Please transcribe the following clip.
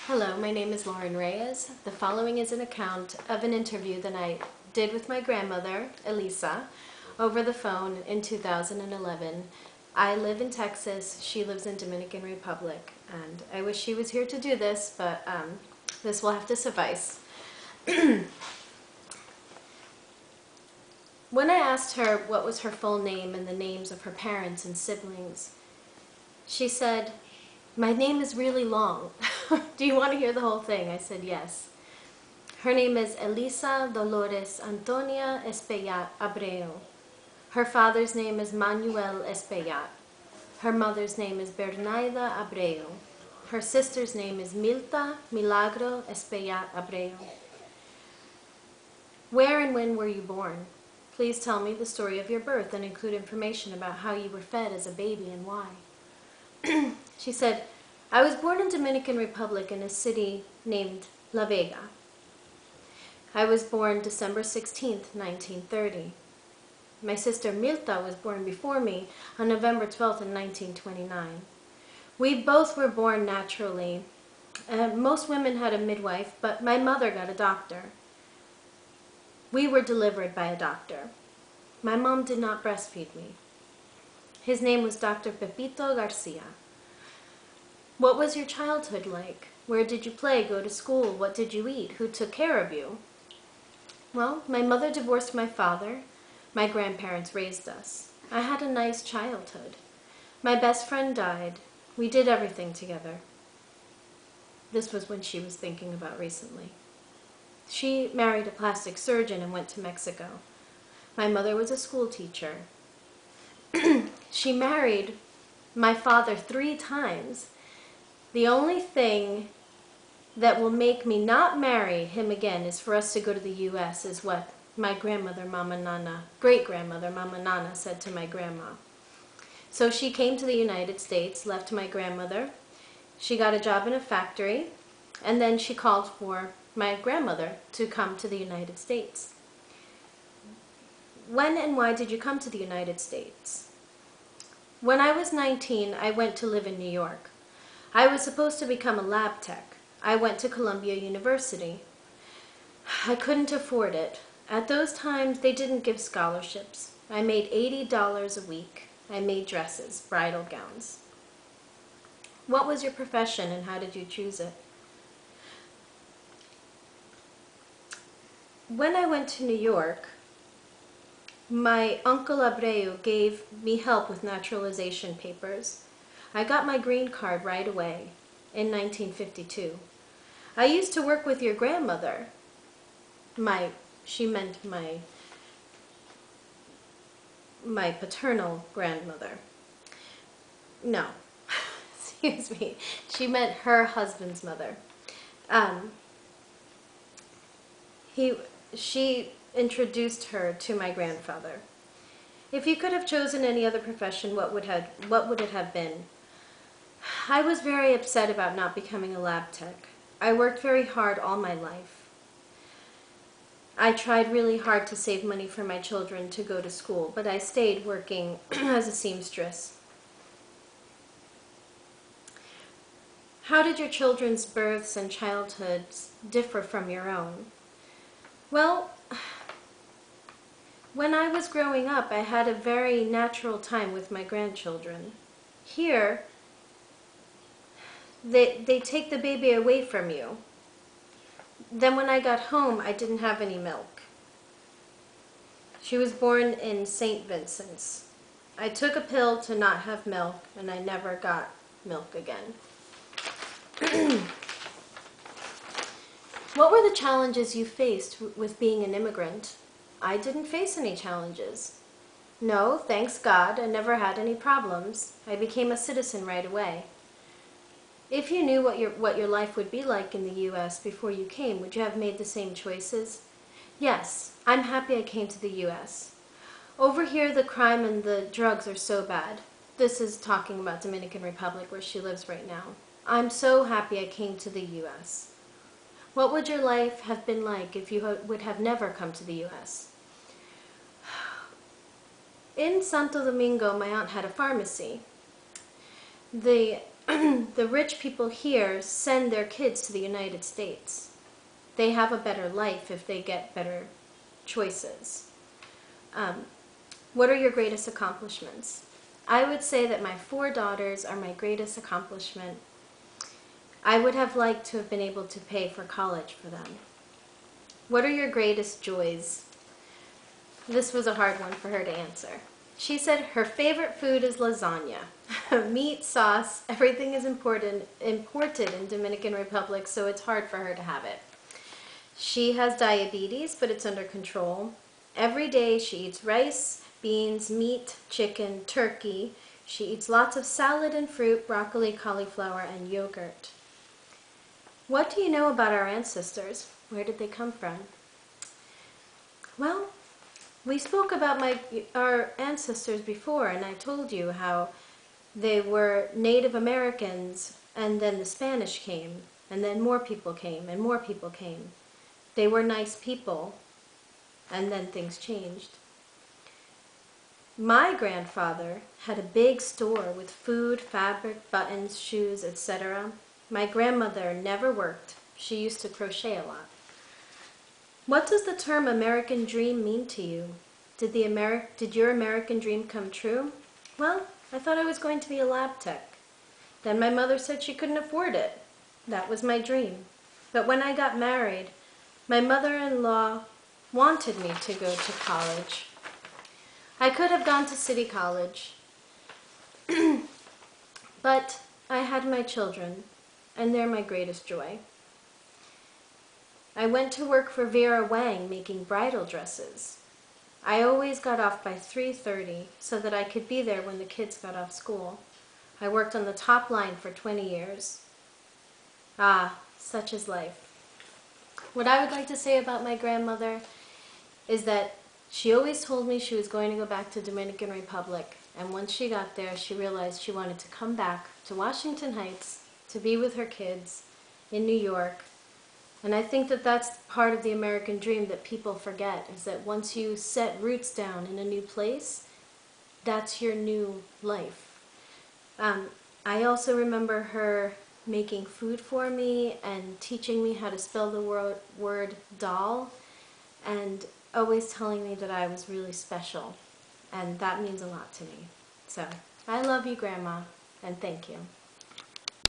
Hello, my name is Lauren Reyes. The following is an account of an interview that I did with my grandmother, Elisa, over the phone in 2011. I live in Texas, she lives in Dominican Republic, and I wish she was here to do this, but this will have to suffice. When I asked her what was her full name and the names of her parents and siblings, she said, "My name is really long." Do you want to hear the whole thing? I said yes. Her name is Elisa Dolores Antonia Espaillat Abreu. Her father's name is Manuel Espaillat. Her mother's name is Bernaida Abreu. Her sister's name is Milta Milagro Espaillat Abreu. Where and when were you born? Please tell me the story of your birth and include information about how you were fed as a baby and why. She said, "I was born in Dominican Republic in a city named La Vega. I was born December 16th, 1930. My sister Milta was born before me on November 12th in 1929. We both were born naturally. Most women had a midwife, but my mother got a doctor. We were delivered by a doctor. My mom did not breastfeed me. His name was Dr. Pepito Garcia. What was your childhood like? Where did you play, go to school? What did you eat? Who took care of you?" Well, my mother divorced my father. My grandparents raised us. I had a nice childhood. My best friend died. We did everything together. This was when she was thinking about recently. She married a plastic surgeon and went to Mexico. My mother was a school teacher. She married my father 3 times. The only thing that will make me not marry him again is for us to go to the U.S., is what my grandmother, Mama Nana, great-grandmother, Mama Nana, said to my grandma. So she came to the United States, left my grandmother. She got a job in a factory, and then she called for my grandmother to come to the United States. When and why did you come to the United States? When I was 19, I went to live in New York. I was supposed to become a lab tech. I went to Columbia University. I couldn't afford it. At those times, they didn't give scholarships. I made $80 a week. I made dresses, bridal gowns. What was your profession and how did you choose it? When I went to New York, my Uncle Abreu gave me help with naturalization papers. I got my green card right away in 1952. I used to work with your grandmother. She meant my paternal grandmother. No, excuse me. She meant her husband's mother. She introduced her to my grandfather. If you could have chosen any other profession, what would it have been? I was very upset about not becoming a lab tech. I worked very hard all my life. I tried really hard to save money for my children to go to school, but I stayed working as a seamstress. How did your children's births and childhoods differ from your own? Well, when I was growing up, I had a very natural time with my grandchildren. Here, they take the baby away from you. Then when I got home, I didn't have any milk. She was born in St. Vincent's. I took a pill to not have milk, and I never got milk again. What were the challenges you faced with being an immigrant? I didn't face any challenges. No, thanks God, I never had any problems. I became a citizen right away. If you knew what your life would be like in the U.S. before you came, would you have made the same choices? Yes, I'm happy I came to the U.S. Over here, the crime and the drugs are so bad. This is talking about Dominican Republic, where she lives right now. I'm so happy I came to the U.S. What would your life have been like if you would have never come to the U.S.? In Santo Domingo, my aunt had a pharmacy. The the rich people here send their kids to the United States. They have a better life if they get better choices. Um, what are your greatest accomplishments? I would say that my 4 daughters are my greatest accomplishment. I would have liked to have been able to pay for college for them. What are your greatest joys? This was a hard one for her to answer. She said her favorite food is lasagna. Meat, sauce, everything is imported in Dominican Republic, so it's hard for her to have it. She has diabetes, but it's under control. Every day she eats rice, beans, meat, chicken, turkey. She eats lots of salad and fruit, broccoli, cauliflower, and yogurt. What do you know about our ancestors? Where did they come from? Well, we spoke about our ancestors before, and I told you how they were Native Americans, and then the Spanish came, and then more people came, and more people came. They were nice people, and then things changed. My grandfather had a big store with food, fabric, buttons, shoes, etc. My grandmother never worked. She used to crochet a lot. What does the term American dream mean to you? Did your American dream come true? Well, I thought I was going to be a lab tech. Then my mother said she couldn't afford it. That was my dream. But when I got married, my mother-in-law wanted me to go to college. I could have gone to City College, but I had my children, and they're my greatest joy. I went to work for Vera Wang making bridal dresses. I always got off by 3:30 so that I could be there when the kids got off school. I worked on the top line for 20 years. Ah, such is life. What I would like to say about my grandmother is that she always told me she was going to go back to Dominican Republic, and once she got there, she realized she wanted to come back to Washington Heights to be with her kids in New York. And I think that that's part of the American dream that people forget, is that once you set roots down in a new place, that's your new life. I also remember her making food for me and teaching me how to spell the word doll, and always telling me that I was really special, and that means a lot to me. So, I love you, Grandma, and thank you.